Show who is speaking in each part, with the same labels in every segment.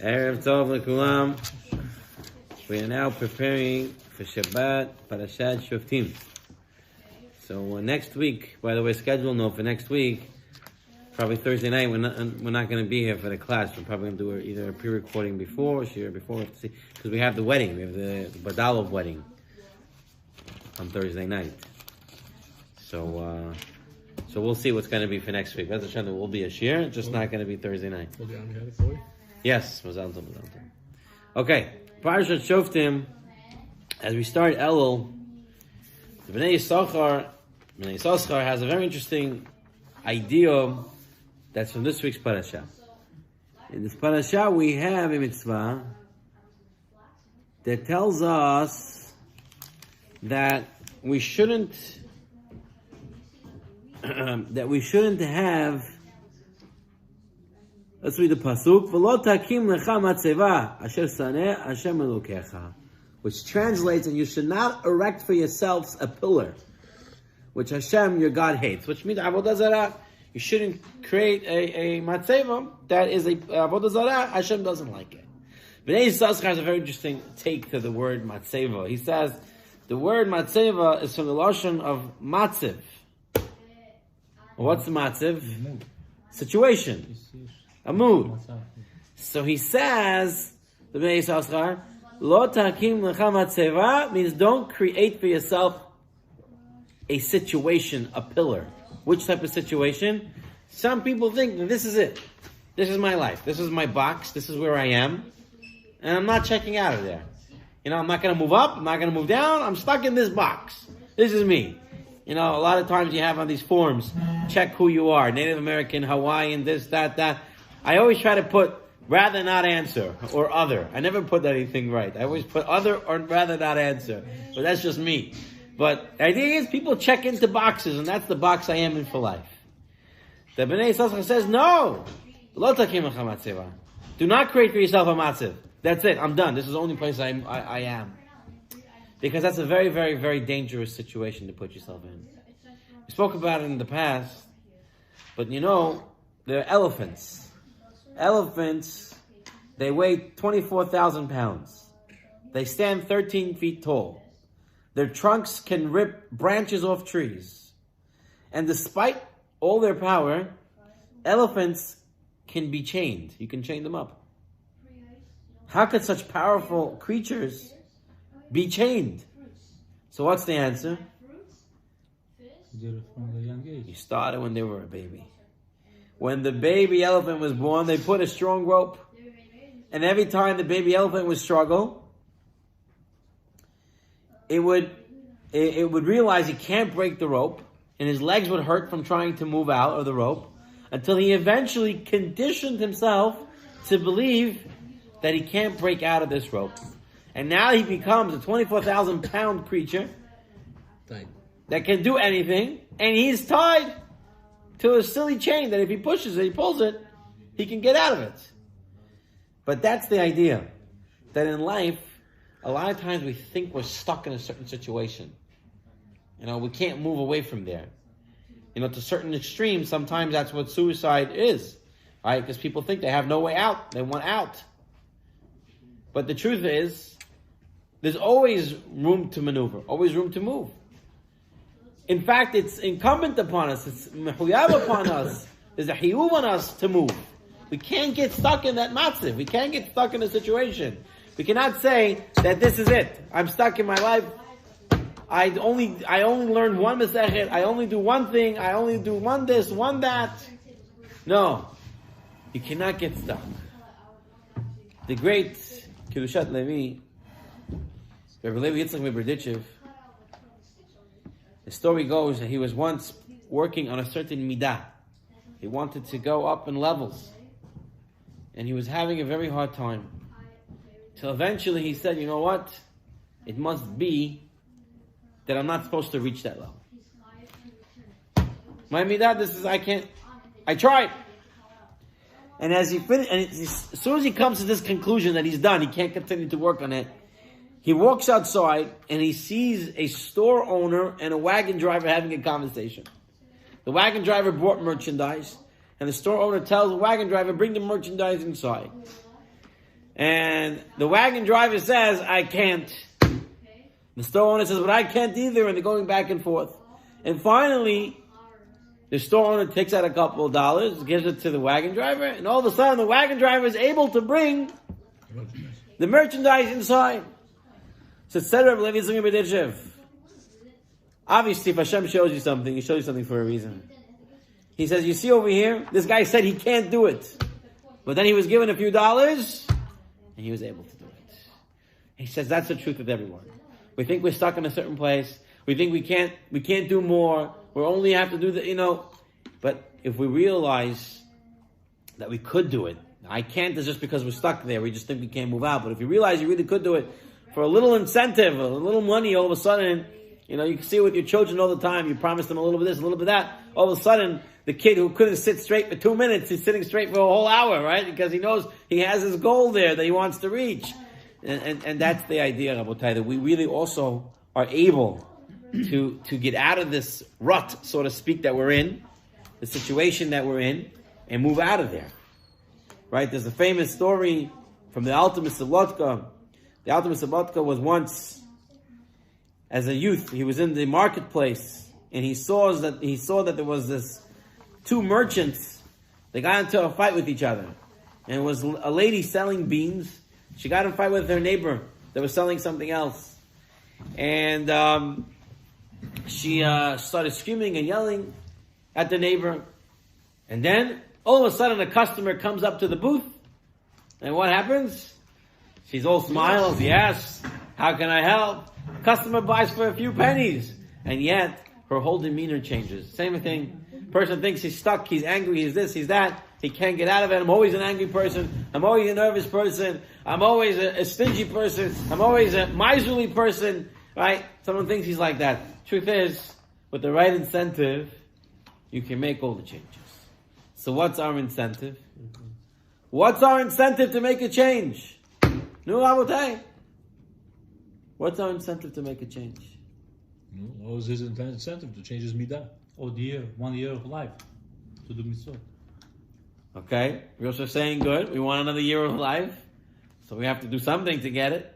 Speaker 1: Erev Tov L'Kulam. We are now preparing for Shabbat, Parashat Shoftim. So next week, by the way, schedule note for next week, probably Thursday night, we're not going to be here for the class. We're probably going to do either a pre-recording before, because we have the wedding. We have the Badalov wedding on Thursday night. So we'll see what's going to be for next week. That's a will be a shir, just not going to be Thursday night.
Speaker 2: Will be on the other boy?
Speaker 1: Yes, Mazal Tov. Okay, Parashat Shoftim. As we start Elul, the Bnei Yisachar has a very interesting idea that's from this week's Parashat. In this Parashat, we have a mitzvah that tells us that we shouldn't have. Let's read the pasuk. V'lo takim lecha matzeva asher saneh Hashem elokecha, which translates, and you should not erect for yourselves a pillar, which Hashem, your God, hates. Which means avodah zarah. You shouldn't create a matzeva that is a avodah zarah. Hashem doesn't like it. Bnei Yisachar has a very interesting take to the word matzeva. He says the word matzeva is from the lashon of matziv. What's matziv? Situation. A mood. So he says, the Bnei Yisachar, lo takim lecha matzeva means don't create for yourself a situation, a pillar. Which type of situation? Some people think that this is it. This is my life. This is my box. This is where I am. And I'm not checking out of there. I'm not going to move up. I'm not going to move down. I'm stuck in this box. This is me. A lot of times you have on these forms, check who you are. Native American, Hawaiian, this, that. I always try to put rather not answer or other. I never put anything right. I always put other or rather not answer. But that's just me. But the idea is people check into boxes, and that's the box I am in for life. The Bnei Yisachar says, no. Lo takim lecha matzeva. Do not create for yourself a matziv. That's it. I'm done. This is the only place I am. Because that's a very, very, very dangerous situation to put yourself in. We spoke about it in the past, but there are elephants. Elephants, they weigh 24,000 pounds. They stand 13 feet tall. Their trunks can rip branches off trees. And despite all their power, elephants can be chained. You can chain them up. How could such powerful creatures be chained? So what's the answer? You started when they were a baby. When the baby elephant was born, they put a strong rope. And every time the baby elephant would struggle, it would realize he can't break the rope, and his legs would hurt from trying to move out of the rope, until he eventually conditioned himself to believe that he can't break out of this rope. And now he becomes a 24,000 pound creature that can do anything, and he's tied to a silly chain that if he pushes it, he pulls it, he can get out of it. But that's the idea. That in life, a lot of times we think we're stuck in a certain situation. We can't move away from there. To certain extremes, sometimes that's what suicide is. Right? Because people think they have no way out. They want out. But the truth is, there's always room to maneuver, always room to move. In fact, it's incumbent upon us, it's mehuyab upon us, there's a hiyuv on us to move. We can't get stuck in that matziv. We can't get stuck in a situation. We cannot say that this is it. I'm stuck in my life. I only learn one mesechet. I only do one thing. I only do one this, one that. No. You cannot get stuck. The great Kedushat Levi, Rabbi Levi Yitzchak Meberditchev, the story goes that he was once working on a certain midah. He wanted to go up in levels. And he was having a very hard time. Till eventually he said, you know what? It must be that I'm not supposed to reach that level. My midah, I tried. And as he finished, and as soon as he comes to this conclusion that he's done, he can't continue to work on it, he walks outside and he sees a store owner and a wagon driver having a conversation. The wagon driver bought merchandise, and the store owner tells the wagon driver, bring the merchandise inside. And the wagon driver says, I can't. The store owner says, but I can't either, and they're going back and forth. And finally, the store owner takes out a couple of dollars, gives it to the wagon driver, and all of a sudden the wagon driver is able to bring the merchandise inside. So obviously, if Hashem shows you something, He shows you something for a reason. He says, you see over here, this guy said he can't do it. But then he was given a few dollars, and he was able to do it. He says that's the truth with everyone. We think we're stuck in a certain place. We think we can't do more. We only have to do the, But if we realize that we could do it, I can't is just because we're stuck there. We just think we can't move out. But if you realize you really could do it, for a little incentive, a little money, all of a sudden, you can see it with your children all the time. You promise them a little bit of this, a little bit of that. All of a sudden, the kid who couldn't sit straight for 2 minutes, he's sitting straight for a whole hour, right? Because he knows he has his goal there that he wants to reach. And that's the idea, Rabotai, that we really also are able to get out of this rut, so to speak, that we're in, the situation that we're in, and move out of there. Right? There's a famous story from the Alter Misabotka. The Alter Misabotka was once, as a youth, he was in the marketplace, and he saw that there was this two merchants. They got into a fight with each other, and it was a lady selling beans. She got in a fight with her neighbor that was selling something else, and she started screaming and yelling at the neighbor. And then all of a sudden, a customer comes up to the booth, and what happens? She's all smiles. Yes, how can I help? Customer buys for a few pennies, and yet her whole demeanor changes. Same thing. Person thinks he's stuck, he's angry, he's this, he's that. He can't get out of it. I'm always an angry person. I'm always a nervous person. I'm always a stingy person. I'm always a miserly person. Right? Someone thinks he's like that. Truth is, with the right incentive, you can make all the changes. So what's our incentive? What's our incentive to make a change? No, Rabotai. What's our incentive to make a change?
Speaker 2: What was his incentive? To change his midah?
Speaker 3: Or 1 year of life to do mitzvot.
Speaker 1: Okay, we're also saying good. We want another year of life, so we have to do something to get it.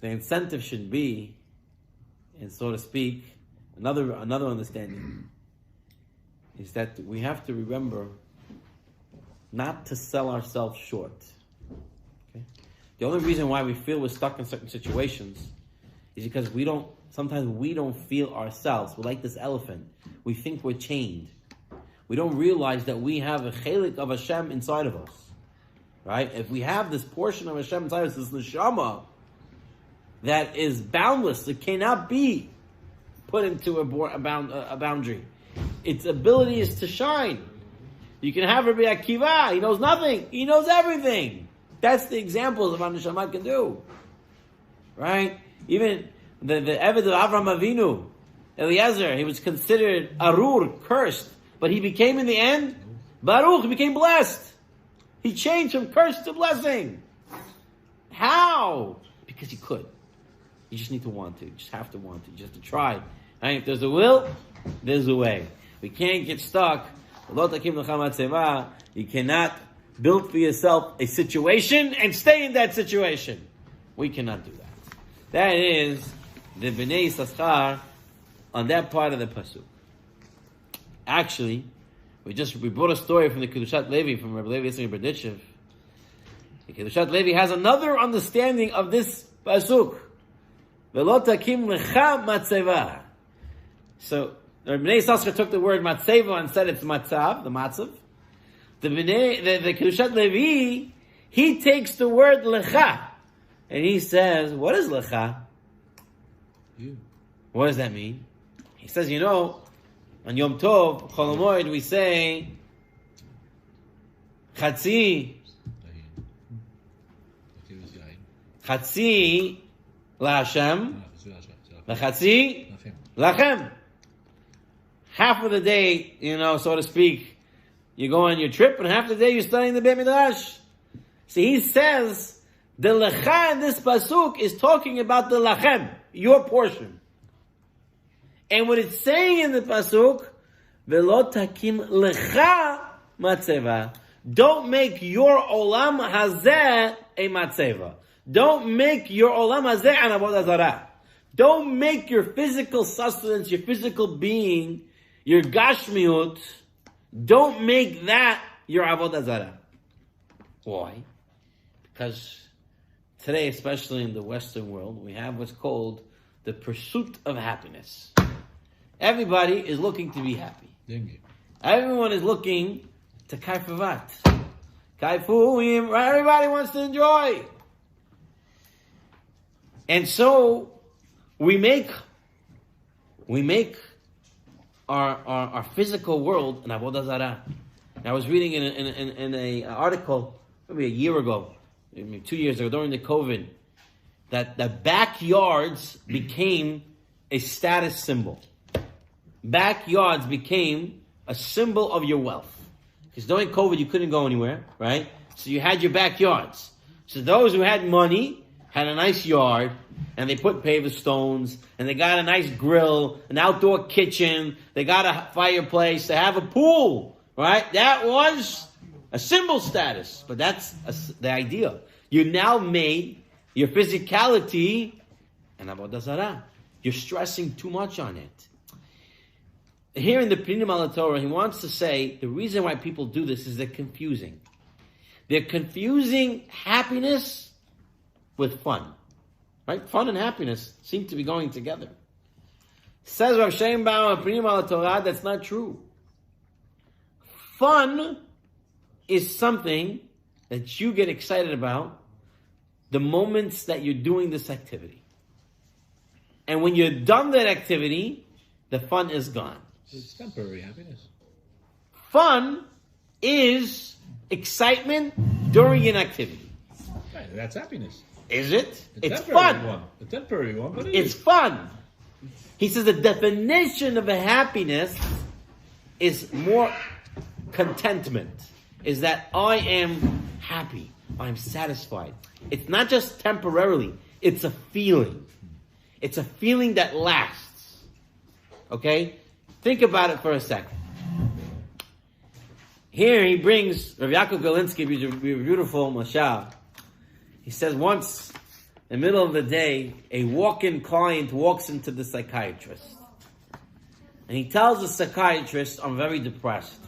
Speaker 1: The incentive should be, and so to speak, another understanding is that we have to remember not to sell ourselves short. Okay? The only reason why we feel we're stuck in certain situations is because sometimes we don't feel ourselves. We're like this elephant. We think we're chained. We don't realize that we have a chelik of Hashem inside of us. Right? If we have this portion of Hashem inside us, this neshama, that is boundless, it cannot be put into a boundary. Its ability is to shine. You can have Rabbi Akiva, he knows nothing, he knows everything. That's the examples of what neshama can do. Right? Even the Eved of Avraham Avinu, Eliezer, he was considered arur, cursed, but he became in the end, Baruch, he became blessed. He changed from curse to blessing. How? Because he could. You just need to want to. You just have to want to. You just have to try. And if there's a will, there's a way. We can't get stuck. You cannot build for yourself a situation and stay in that situation. We cannot do that. That is the Bnei Yisachar on that part of the pasuk. Actually, we brought a story from the Kedushat Levi, from Rabbi Levi Yitzchak Berditchev. The Kedushat Levi has another understanding of this pasuk. V'lo takim lecha matzeva. So, Rabbi Yisachar took the word matzeva and said it's matzav, the matzav. The Kedushat Levi, he takes the word lecha, and he says, what is lecha?
Speaker 2: You.
Speaker 1: What does that mean? He says, on Yom Tov, Chol Hamoed, we say, Chatzi LaHashem, LaChatzi Lachem. Half of the day, so to speak, you go on your trip, and half the day you're studying the Beit Midrash. So he says, the Lecha in this pasuk is talking about the Lachem, your portion. And what it's saying in the pasuk, Velo takim lecha matzeva. Don't make your olam hazeh a matzeva. Don't make your olam hazeh an avodah zarah. Don't make your physical sustenance, your physical being, your gashmiut, don't make that your avodah zarah. Why? Because today, especially in the Western world, we have what's called the pursuit of happiness. Everybody is looking to be happy. Everyone is looking to kaifavat. Kaifuim, everybody wants to enjoy. And so, we make our physical world an avodah zarah. I was reading in an article, maybe a year ago, maybe 2 years ago, during the COVID, that the backyards became a status symbol. Backyards became a symbol of your wealth. Because during COVID, you couldn't go anywhere, right? So you had your backyards. So those who had money had a nice yard, and they put paver stones, and they got a nice grill, an outdoor kitchen, they got a fireplace, they have a pool, right? That was a symbol status, but that's the idea. You now made your physicality an avodah zarah. You're stressing too much on it. Here in the Pinim al Torah, he wants to say the reason why people do this is they're confusing. They're confusing happiness with fun. Right? Fun and happiness seem to be going together. Says Rav Sheinbaum, Pinim al Torah, that's not true. Fun is something that you get excited about the moments that you're doing this activity. And when you're done that activity, the fun is gone.
Speaker 2: It's temporary happiness.
Speaker 1: Fun is excitement during an activity.
Speaker 2: Right, that's happiness.
Speaker 1: Is it? It's
Speaker 2: temporary
Speaker 1: fun.
Speaker 2: One. A temporary one, but
Speaker 1: It's fun. He says the definition of a happiness is more contentment. Is that I am happy. I'm satisfied. It's not just temporarily. It's a feeling. It's a feeling that lasts. Okay? Think about it for a second. Here he brings Rav Yaakov Galinsky, beautiful mashal. He says once, in the middle of the day, a walk-in client walks into the psychiatrist. And he tells the psychiatrist, I'm very depressed.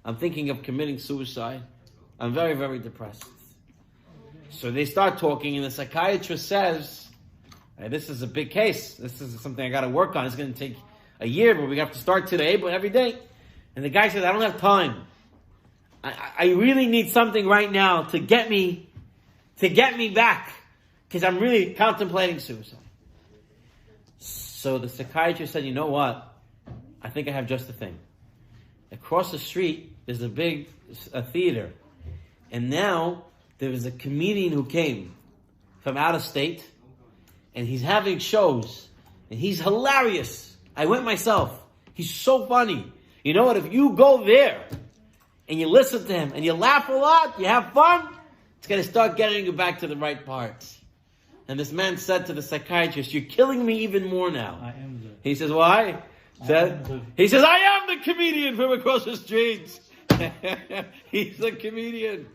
Speaker 1: I'm thinking of committing suicide. I'm very, very depressed. So they start talking, and the psychiatrist says, hey, this is a big case. This is something I got to work on. It's going to take a year, but we have to start today, but every day. And the guy says, I don't have time. I really need something right now to get me back, because I'm really contemplating suicide. So the psychiatrist said, you know what? I think I have just the thing. Across the street, there's a big theater. And now there is a comedian who came from out of state, and he's having shows, and he's hilarious. I went myself. He's so funny. You know what? If you go there and you listen to him and you laugh a lot, you have fun, it's going to start getting you back to the right parts. And this man said to the psychiatrist, you're killing me even more now. He says, why? He says, I am the comedian from across the street. He's a comedian.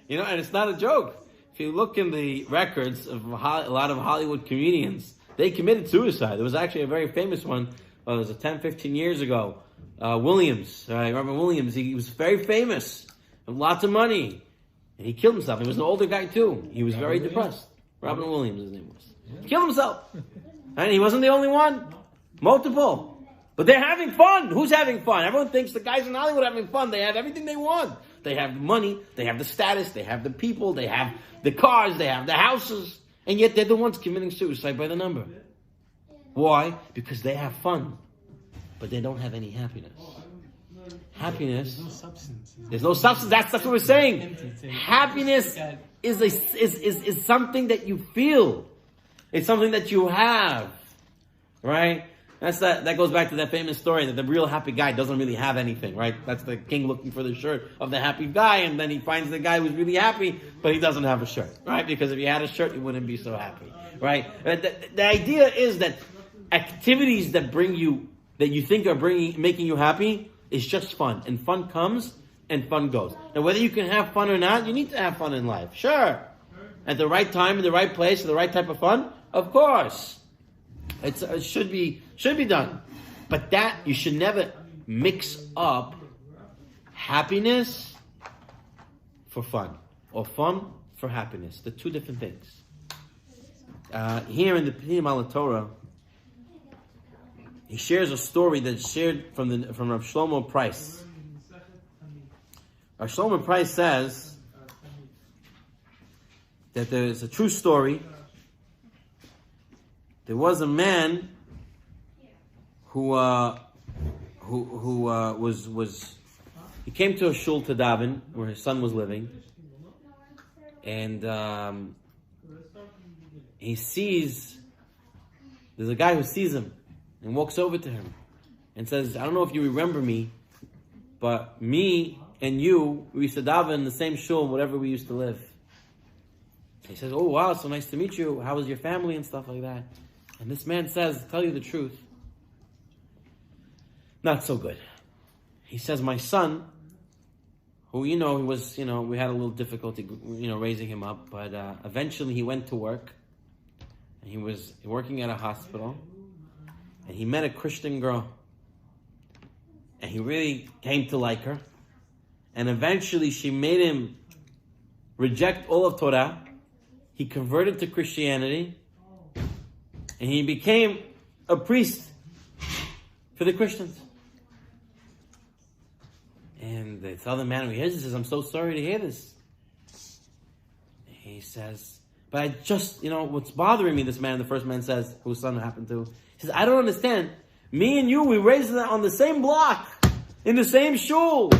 Speaker 1: You know, and it's not a joke. If you look in the records of a lot of Hollywood comedians, they committed suicide. There was actually a very famous one. It was 10, 15 years ago. Williams, Robert Williams. He was very famous, with lots of money, and he killed himself. He was an older guy too. He was very depressed. Robert Williams, his name was. He killed himself, and he wasn't the only one. Multiple, but they're having fun. Who's having fun? Everyone thinks the guys in Hollywood are having fun. They have everything they want. They have the money. They have the status. They have the people. They have the cars. They have the houses. And yet they're the ones committing suicide by the number. Why? Because they have fun, but they don't have any happiness. Happiness.
Speaker 4: There's no substance.
Speaker 1: There's no substance. That's what we're saying. Happiness is something that you feel. It's something that you have, right? That goes back to that famous story that the real happy guy doesn't really have anything, right? That's the king looking for the shirt of the happy guy, and then he finds the guy who's really happy, but he doesn't have a shirt, right? Because if he had a shirt, he wouldn't be so happy, right? The idea is that activities that you think are making you happy is just fun. And fun comes and fun goes. Now, whether you can have fun or not, you need to have fun in life. Sure. At the right time, in the right place, for the right type of fun, of course. It should be done. But that, you should never mix up happiness for fun. Or fun for happiness. They're two different things. Here in the Pneuim al Torah, he shares a story that's shared from Rav Shlomo Price. Rav Shlomo Price says that there is a true story. There was a man who he came to a shul to daven where his son was living, and he sees there's a guy who sees him and walks over to him and says, "I don't know if you remember me, but me and you, we used to daven in the same shul, whatever we used to live." He says, "Oh wow, so nice to meet you. How was your family and stuff like that?" And this man says, "To tell you the truth, not so good." He says, "My son, who he was, we had a little difficulty, raising him up, but eventually he went to work, and he was working at a hospital, and he met a Christian girl, and he really came to like her, and eventually she made him reject all of Torah. He converted to Christianity, and he became a priest for the Christians." And the other man who hears this says, "I'm so sorry to hear this." He says, "But I just, what's bothering me," this man, the first man says, whose son happened to, he says, "I don't understand. Me and you, we raised on the same block, in the same shul.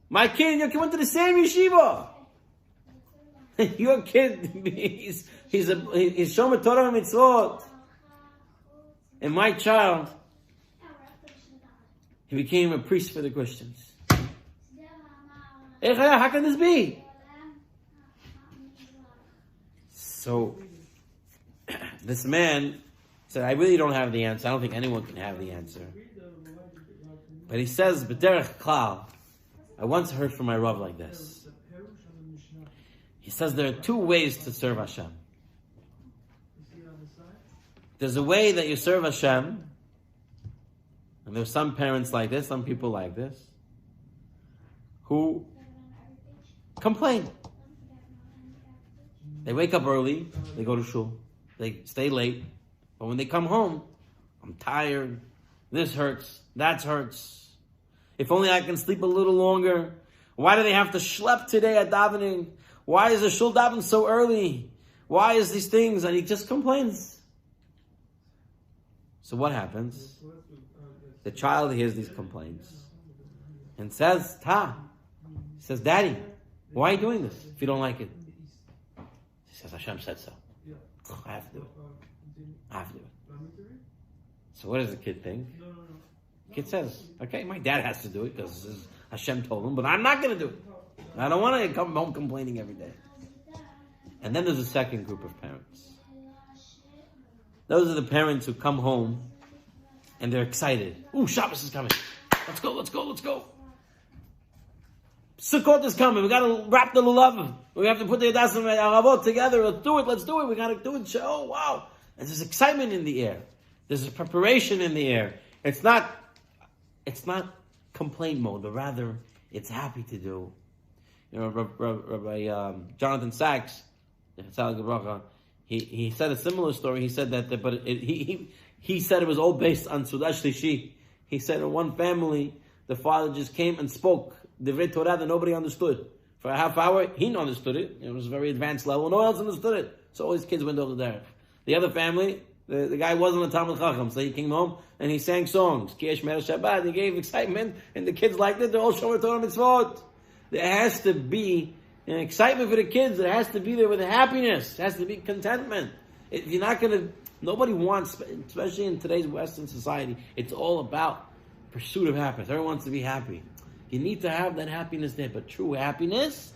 Speaker 1: My kid and your kid went to the same yeshiva. Your kid, he's Shomer Torah and Mitzvot. And my child, he became a priest for the Christians. How can this be?" So, this man said, "I really don't have the answer. I don't think anyone can have the answer." But he says, "B'derech klal, I once heard from my Rav like this. He says there are two ways to serve Hashem. There's a way that you serve Hashem, and there's some parents like this, some people like this, who complain. They wake up early, they go to shul, they stay late, but when they come home, I'm tired, this hurts, that hurts. If only I can sleep a little longer. Why do they have to schlep today at davening? Why is the shul daven so early? Why is these things?" And he just complains. So what happens? The child hears these complaints and says, he says, "Daddy, why are you doing this if you don't like it?" He says, "Hashem said so. I have to do it. So what does the kid think? The kid says, "Okay, my dad has to do it because Hashem told him, but I'm not going to do it. I don't want to come home complaining every day." And then there's a second group of parents. Those are the parents who come home and they're excited. "Ooh, Shabbos is coming. Let's go. Sukkot is coming. We got to wrap the lulav. We have to put the Yadasim and Aravot together. Let's do it. We got to do it. Oh, wow." And there's excitement in the air. There's a preparation in the air. It's not complaint mode, but rather it's happy to do. Rabbi Jonathan Sachs, he said a similar story. He said that, but he said it was all based on Sudash Lishi. He said in one family, the father just came and spoke the Torah that nobody understood. For a half hour, he understood it. It was a very advanced level. No one else understood it. So all his kids went over there. The other family, the guy wasn't a Talmud Chacham, so he came home and he sang songs. Kiesh Mer Shabbat. He gave excitement, and the kids liked it. They're all Shomer Torah Mitzvot. There has to be an excitement for the kids. It has to be there with happiness. It has to be contentment. If you're not going to, nobody wants, especially in today's Western society, it's all about pursuit of happiness. Everyone wants to be happy. You need to have that happiness there, but true happiness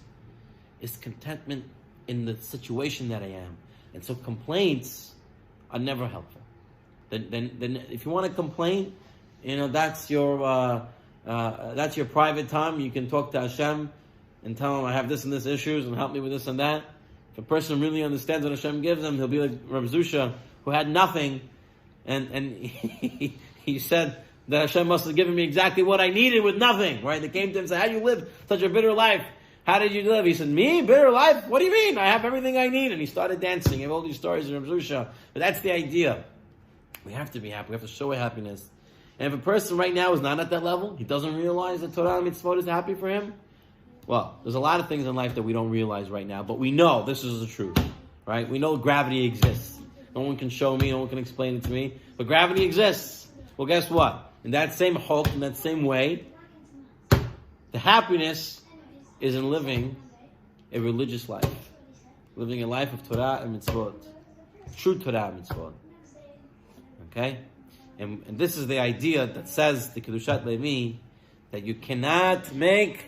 Speaker 1: is contentment in the situation that I am. And so complaints are never helpful. Then if you want to complain, that's your That's your private time. You can talk to Hashem and tell him I have this and this issues and help me with this and that. If a person really understands what Hashem gives him, he'll be like Rav Zusha, who had nothing, and he said that Hashem must have given me exactly what I needed with nothing. Right? They came to him and said, "How do you live such a bitter life? How did you live?" He said, "Me? Bitter life? What do you mean? I have everything I need." And he started dancing. He gave all these stories of Rav Zusha. But that's the idea. We have to be happy. We have to show our happiness. And if a person right now is not at that level, he doesn't realize that Torah and Mitzvot is happy for him, well, there's a lot of things in life that we don't realize right now, but we know this is the truth, right? We know gravity exists. No one can show me, no one can explain it to me, but gravity exists. Well, guess what? In that same hope, in that same way, the happiness is in living a religious life, living a life of Torah and Mitzvot, true Torah and Mitzvot. Okay? And this is the idea that says the Kedushat Levi that you cannot make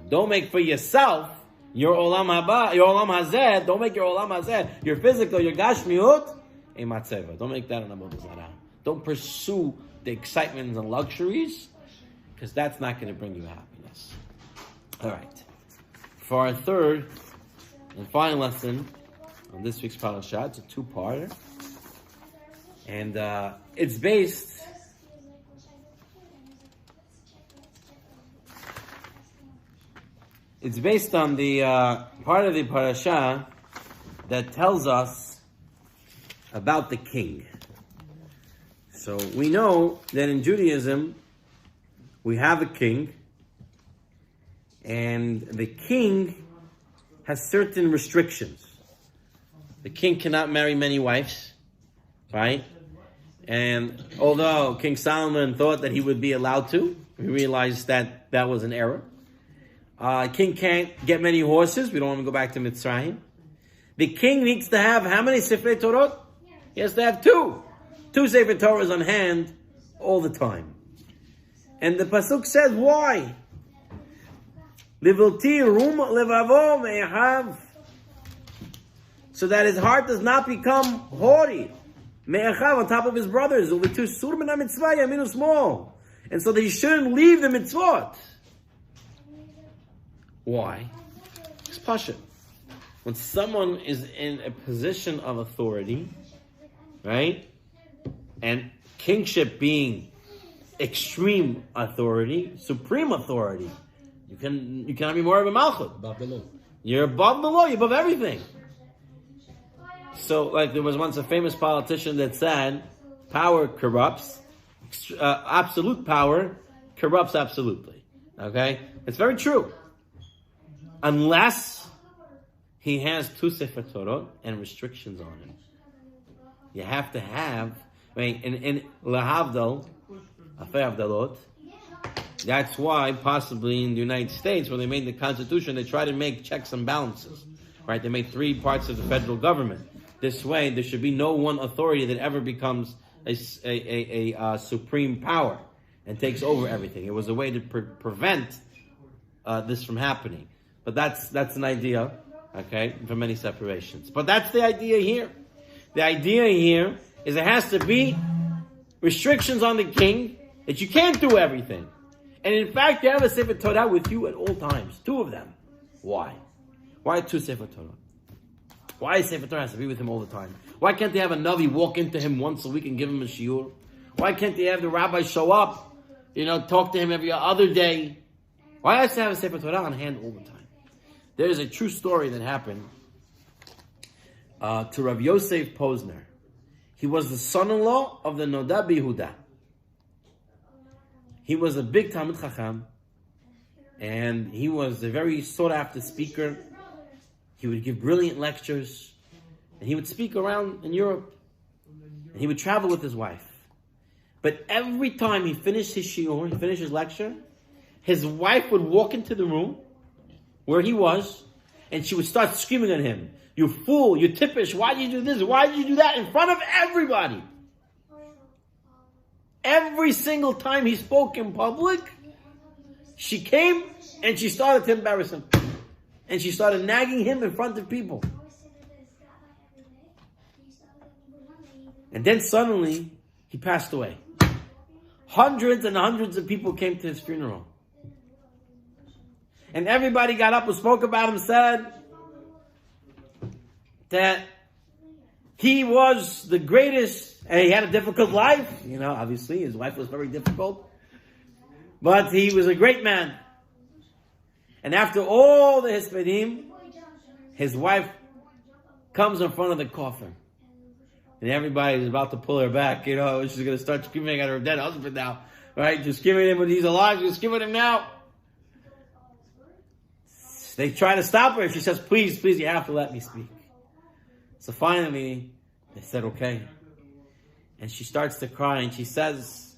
Speaker 1: don't make for yourself your olam haba, your olam hazeh. Don't make your olam hazeh, your physical, your gashmiut, a matzeva. Don't make that an avodah zarah. Don't pursue the excitements and luxuries, because that's not going to bring you happiness. All right. For our third and final lesson on this week's Parashat, it's a two-parter, and it's based. It's based on the part of the parasha that tells us about the king. So we know that in Judaism, we have a king, and the king has certain restrictions. The king cannot marry many wives, right? And although King Solomon thought that he would be allowed to, he realized that that was an error. King can't get many horses. We don't want to go back to Mitzrayim. The king needs to have how many Sefer Torot? He has to have two. Two Sefer Torahs on hand all the time. And the Pasuk says, why? Livilti rum levavo me'ahav. So that his heart does not become haughty. Me'achav on top of his brothers. Uvitu sur min ha-mitzvah yaminu small. And so that he shouldn't leave the mitzvot. Why? It's Pasha. When someone is in a position of authority, right, and kingship being extreme authority, supreme authority, you cannot be more of a malchut.
Speaker 2: Above the law.
Speaker 1: You're above the law. You're above everything. So, like there was once a famous politician that said, "Power corrupts. Absolute power corrupts absolutely." Okay, it's very true. Unless he has two Sefer Torah and restrictions on him. You have to have, in Lahavdal, Afei Avdalot, that's why possibly in the United States, when they made the Constitution, they tried to make checks and balances. Right? They made three parts of the federal government. This way, there should be no one authority that ever becomes a supreme power and takes over everything. It was a way to prevent this from happening. But that's an idea, okay, for many separations. But that's the idea here. The idea here is there has to be restrictions on the king that you can't do everything. And in fact, you have a Sefer Torah with you at all times. Two of them. Why? Why two Sefer Torah? Why a Sefer Torah has to be with him all the time? Why can't they have a Navi walk into him once a week and give him a shiur? Why can't they have the rabbi show up, talk to him every other day? Why has to have a Sefer Torah on hand all the time? There is a true story that happened to Rav Yosef Posner. He was the son-in-law of the Noda B'Yehuda. He was a big Talmid Chacham, and he was a very sought-after speaker. He would give brilliant lectures, and he would speak around in Europe, and he would travel with his wife. But every time he finished his shiur, he finished his lecture, his wife would walk into the room where he was, and she would start screaming at him, "You fool, you tippish, why did you do this, why did you do that?" in front of everybody. Every single time he spoke in public, she came and she started to embarrass him. And she started nagging him in front of people. And then suddenly, he passed away. hundreds and hundreds of people came to his funeral. And everybody got up and spoke about him, said that he was the greatest, and he had a difficult life. Obviously, his wife was very difficult. But he was a great man. And after all the Hispadim, his wife comes in front of the coffin. And everybody's about to pull her back. She's going to start screaming at her dead husband now. Right? Just screaming at him when he's alive. Just screaming at him now. They try to stop her. She says, please, you have to let me speak. So finally, they said, okay. And she starts to cry. And she says,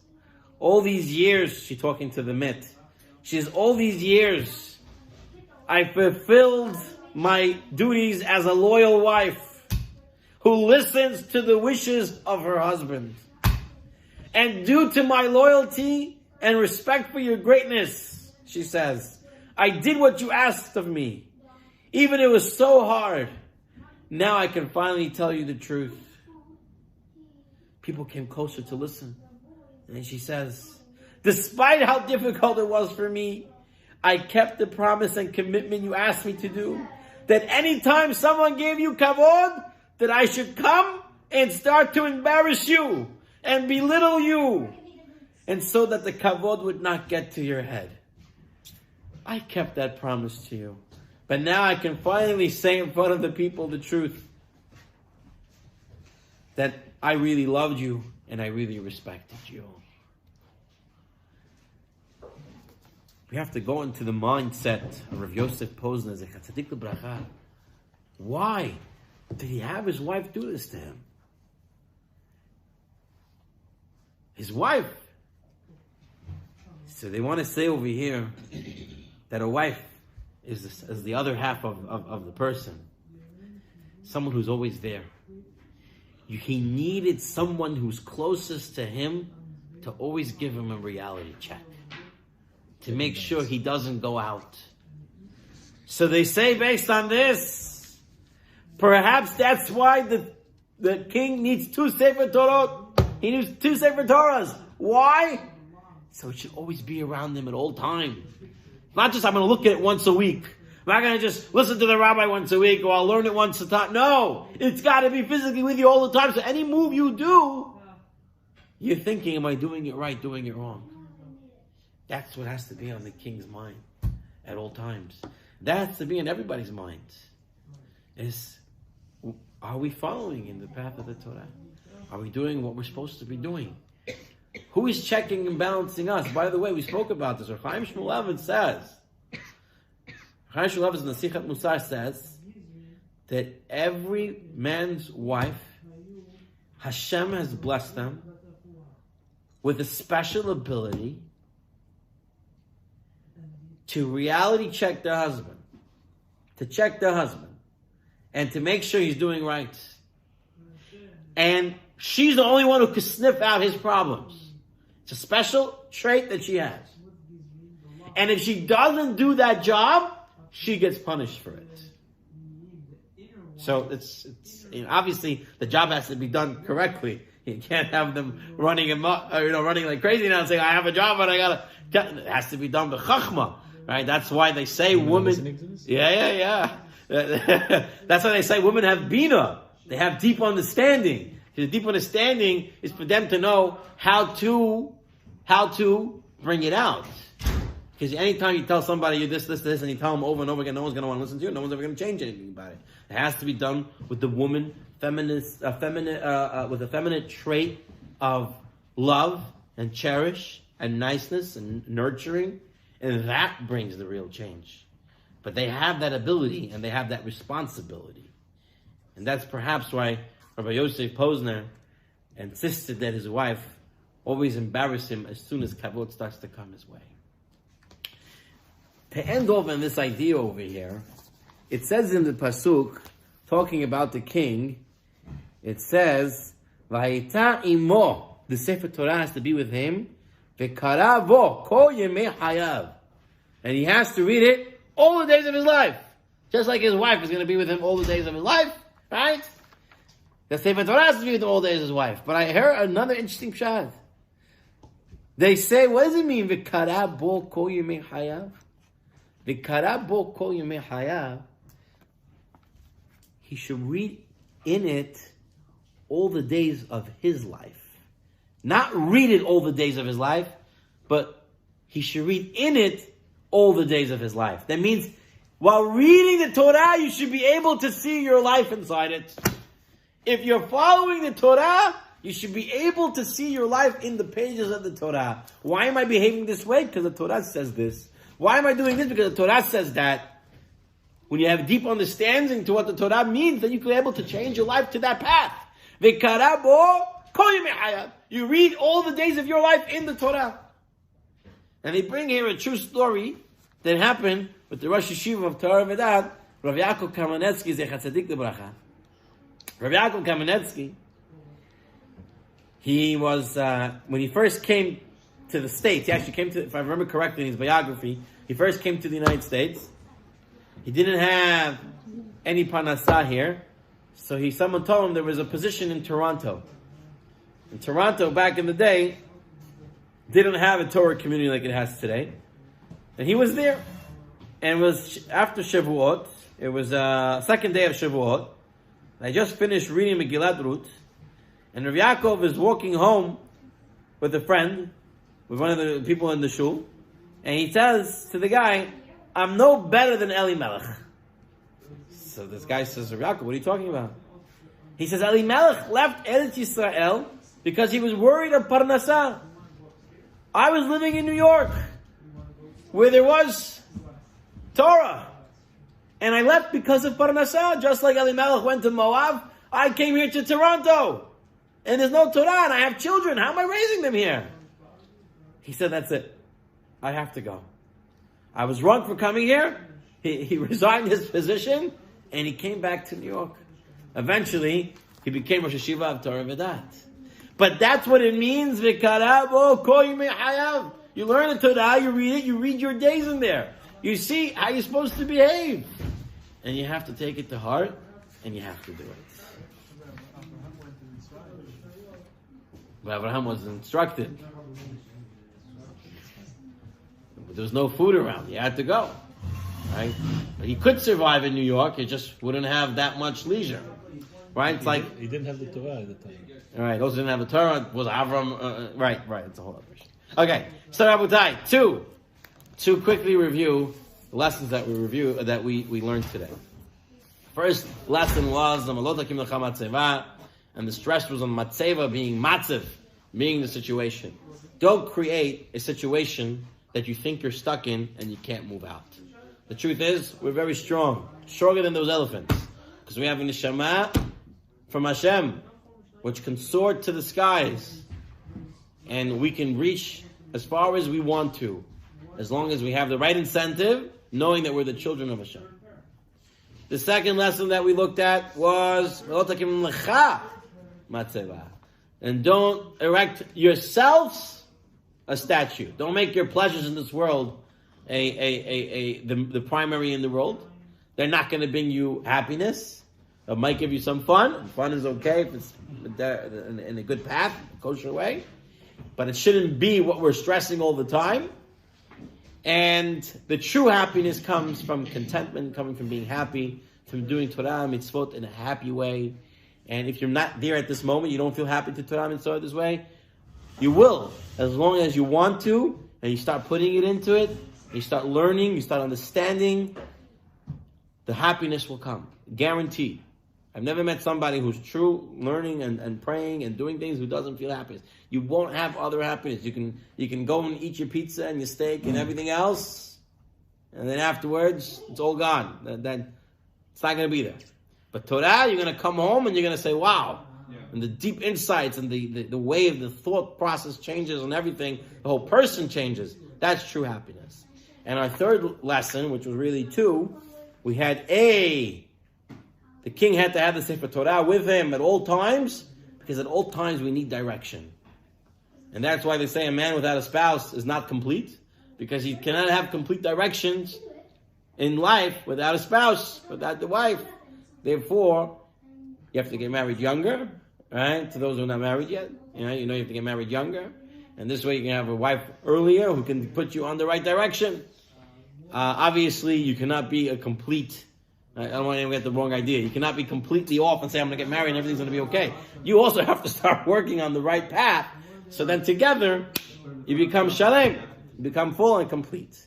Speaker 1: all these years, she's talking to the mit. She says, all these years, I fulfilled my duties as a loyal wife who listens to the wishes of her husband. And due to my loyalty and respect for your greatness, she says, I did what you asked of me. Even it was so hard. Now I can finally tell you the truth. People came closer to listen. And she says, despite how difficult it was for me, I kept the promise and commitment you asked me to do. That anytime someone gave you kavod, that I should come and start to embarrass you and belittle you. And so that the kavod would not get to your head. I kept that promise to you. But now I can finally say in front of the people the truth. That I really loved you and I really respected you. We have to go into the mindset of Rav Yosef Posner, Zecher Tzadik L'Bracha. Why did he have his wife do this to him? His wife. So they want to say over here that a wife is the other half of the person. Someone who's always there. He needed someone who's closest to him to always give him a reality check. To make sure he doesn't go out. So they say based on this, perhaps that's why the king needs 2 Sefer Torah. He needs 2 Sefer Torahs. Why? So it should always be around him at all times. Not just I'm going to look at it once a week. I'm not going to just listen to the rabbi once a week or I'll learn it once a time. No, it's got to be physically with you all the time. So any move you do, you're thinking, am I doing it right, doing it wrong? That's what has to be on the king's mind at all times. That has to be in everybody's mind. Are we following in the path of the Torah? Are we doing what we're supposed to be doing? Who is checking and balancing us? By the way, we spoke about this. Chaim Shmulevitz says, Chaim Shmulevitz in the Sichat Musar says that every man's wife, Hashem has blessed them with a special ability to reality check their husband, and to make sure he's doing right. And she's the only one who can sniff out his problems. It's a special trait that she has. And if she doesn't do that job, she gets punished for it. So it's obviously the job has to be done correctly. You can't have them running like crazy now and saying, I have a job, but it has to be done by chachma. Right? That's why they say women. Yeah. That's why they say women have bina. They have deep understanding. The deep understanding is for them to know how to bring it out. Because anytime you tell somebody you're this, and you tell them over and over again, no one's going to want to listen to you. No one's ever going to change anything about it. It has to be done with the woman, with a feminine trait of love and cherish and niceness and nurturing. And that brings the real change. But they have that ability and they have that responsibility. And that's perhaps why Rabbi Yosef Posner insisted that his wife always embarrass him as soon as kavod starts to come his way. To end off on this idea over here, it says in the Pasuk, talking about the king, it says, V'hayita imo, the Sefer Torah has to be with him, V'kara vo, kol yemei hayav. And he has to read it all the days of his life. Just like his wife is going to be with him all the days of his life, right? The Sefer Torah has to be with him all the days of his wife. But I heard another interesting pshat. They say, what does it mean? V'kara bo kol yemei hayav. V'kara bo kol yemei hayav. He should read in it all the days of his life. Not read it all the days of his life, but he should read in it all the days of his life. That means while reading the Torah, you should be able to see your life inside it. If you're following the Torah, you should be able to see your life in the pages of the Torah. Why am I behaving this way? Because the Torah says this. Why am I doing this? Because the Torah says that. When you have deep understanding to what the Torah means, then you can be able to change your life to that path. V'kara bo kol yemei hayav. You read all the days of your life in the Torah. And they bring here a true story that happened with the Rosh Yeshiva of Torah Vedat, Rav Yaakov Kamenetsky Zecher Tzadik Lebracha. Rav Yaakov Kamenetsky, he was, when he first came to the States, he actually came to, if I remember correctly in his biography, he first came to the United States. He didn't have any parnassah here, so someone told him there was a position in Toronto. And Toronto, back in the day, didn't have a Torah community like it has today. And he was there. And it was after Shavuot. It was second day of Shavuot. I just finished reading Megillat Ruth. And Rav Yaakov is walking home with a friend, with one of the people in the shul. And he says to the guy, I'm no better than Elimelech. So this guy says, Rav Yaakov, what are you talking about? He says, Elimelech left Eretz Yisrael because he was worried of Parnassah. I was living in New York, where there was Torah. And I left because of Parnassah. Just like Elimelech went to Moab, I came here to Toronto. And there's no Torah, and I have children. How am I raising them here? He said, that's it. I have to go. I was wrong for coming here. He resigned his position, and he came back to New York. Eventually, he became Rosh Yeshiva of Torah Vedat. But that's what it means. You learn the Torah, you read it, you read your days in there. You see how you're supposed to behave. And you have to take it to heart, and you have to do it. But Abraham was instructed. There was no food around. He had to go. Right? But he could survive in New York. He just wouldn't have that much leisure. Right? It's like
Speaker 2: he didn't have the Torah at the time.
Speaker 1: All right, those who didn't have the Torah was Avram. Right. It's a whole other issue. Okay, so Rabotai, to quickly review the lessons that we learned today. First lesson was and the stress was on matzeva being matzev, being the situation. Don't create a situation that you think you're stuck in and you can't move out. The truth is, we're very strong, stronger than those elephants, because we have a neshama from Hashem, which can soar to the skies, and we can reach as far as we want to, as long as we have the right incentive, knowing that we're the children of Hashem. The second lesson that we looked at was and don't erect yourselves a statue. Don't make your pleasures in this world the primary in the world. They're not going to bring you happiness. It might give you some fun. Fun is okay if it's in a good path, a kosher way. But it shouldn't be what we're stressing all the time. And the true happiness comes from contentment, coming from being happy, from doing Torah mitzvot in a happy way. And if you're not there at this moment, you don't feel happy to Torah mitzvot this way, you will, as long as you want to, and you start putting it into it, you start learning, you start understanding, the happiness will come. Guaranteed. I've never met somebody who's true learning and praying and doing things who doesn't feel happiness. You won't have other happiness. You can go and eat your pizza and your steak and everything else, and then afterwards it's all gone. Then it's not going to be there. But Torah, you're going to come home and you're going to say, wow. Yeah. And the deep insights and the way of the thought process changes and everything, the whole person changes. That's true happiness. And our third lesson, which was really two, we had the king had to have the Sefer Torah with him at all times, because at all times we need direction. And that's why they say a man without a spouse is not complete, because he cannot have complete directions in life without a spouse, without the wife. Therefore, you have to get married younger, right? To those who are not married yet, you have to get married younger. And this way you can have a wife earlier who can put you on the right direction. Obviously, you cannot be a complete... I don't want anyone to get the wrong idea. You cannot be completely off and say, I'm going to get married and everything's going to be okay. You also have to start working on the right path. So then together, you become shalem. You become full and complete.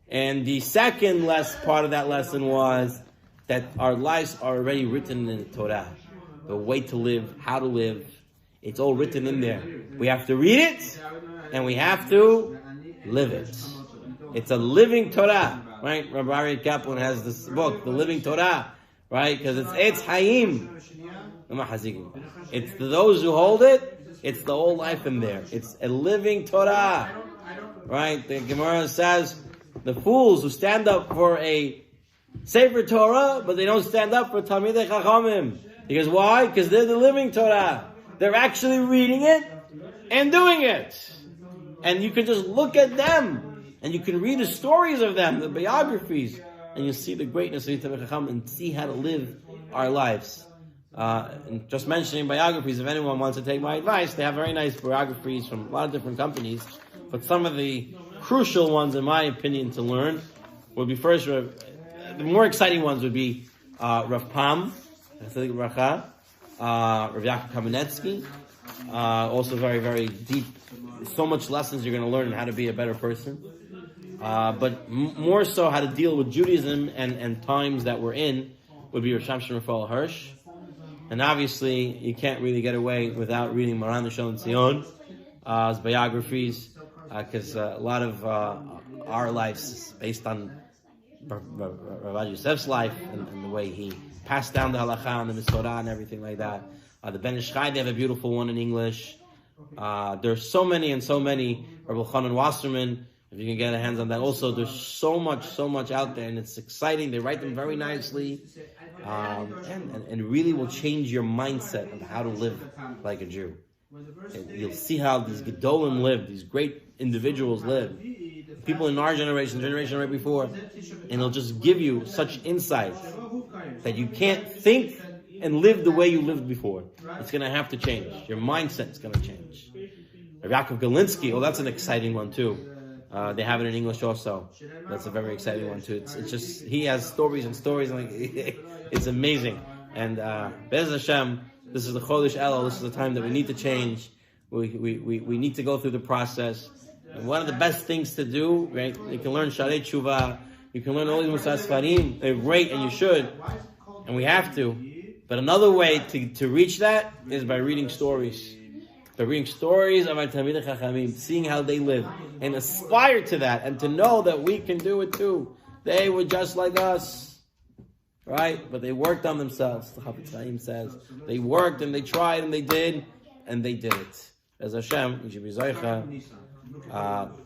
Speaker 1: And the second part of that lesson was that our lives are already written in the Torah. The way to live, how to live. It's all written in there. We have to read it, and we have to live it. It's a living Torah. Right? Rabbi Aryeh Kaplan has this book, The Living Torah, right? Because it's Hayim. It's those who hold it, it's the whole life in there. It's a living Torah, right? The Gemara says, the fools who stand up for a Sefer Torah, but they don't stand up for Talmidei Chachamim. Because why? Because they're the living Torah. They're actually reading it and doing it. And you can just look at them. And you can read the stories of them, the biographies, and you'll see the greatness of Talmidei Chacham and see how to live our lives. And just mentioning biographies, if anyone wants to take my advice, they have very nice biographies from a lot of different companies. But some of the crucial ones, in my opinion, to learn would be first, the more exciting ones would be Rav Pam, Rav Yaakov Kamenetsky. Also very, very deep. So much lessons you're going to learn on how to be a better person. But more so how to deal with Judaism and times that we're in would be Rav Shamshon Raphael Hirsch. And obviously, you can't really get away without reading Maran Rishon Tzion, his biographies, because a lot of our lives is based on Rav Yosef's life and the way he passed down the halacha and the Mitzvah and everything like that. The Ben Ish Chai, they have a beautiful one in English. There's so many. Rabbi Chanan Wasserman, if you can get a hands on that. Also, there's so much out there, and it's exciting. They write them very nicely, and really will change your mindset of how to live like a Jew. And you'll see how these Gedolim live, these great individuals live. People in our generation right before, and it'll just give you such insight that you can't think and live the way you lived before. It's going to have to change. Your mindset is going to change. Rav Yaakov Galinsky, that's an exciting one too. They have it in English also. That's a very exciting one too. It's just, he has stories and it's amazing. And Be'ez Hashem, this is the Chodesh Elul. This is the time that we need to change. We need to go through the process. And one of the best things to do, right? You can learn Sharei Tshuva. You can learn all these Musar Sfarim. They're great, and you should. And we have to. But another way to reach that is by reading stories. By reading stories of our Talmidei Chachamim, seeing how they live, and aspire to that, and to know that we can do it too. They were just like us, right? But they worked on themselves. The Chafetz Chaim says they worked and they tried and they did it. As Hashem, we should be zeicha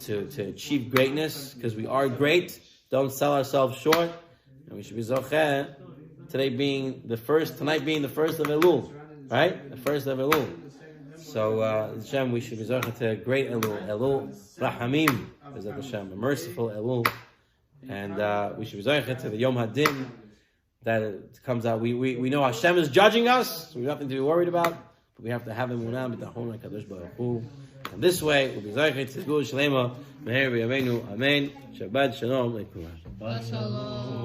Speaker 1: to achieve greatness, because we are great. Don't sell ourselves short, and we should be zocheh. Tonight being the first of Elul, right? The first of Elul. So, Hashem, we should be zocheh to a great Elul Rahamim, is that Hashem, a merciful Elul, and we should be zocheh to the Yom Hadin that it comes out. We know Hashem is judging us, so we have nothing to be worried about, but we have to have emunah b'tachon HaKadosh Baruch Hu. And this way, we'll be zocheh to Gul Shlema, Meher B'Yameinu, Amen. Shabbat Shalom, Lekulam.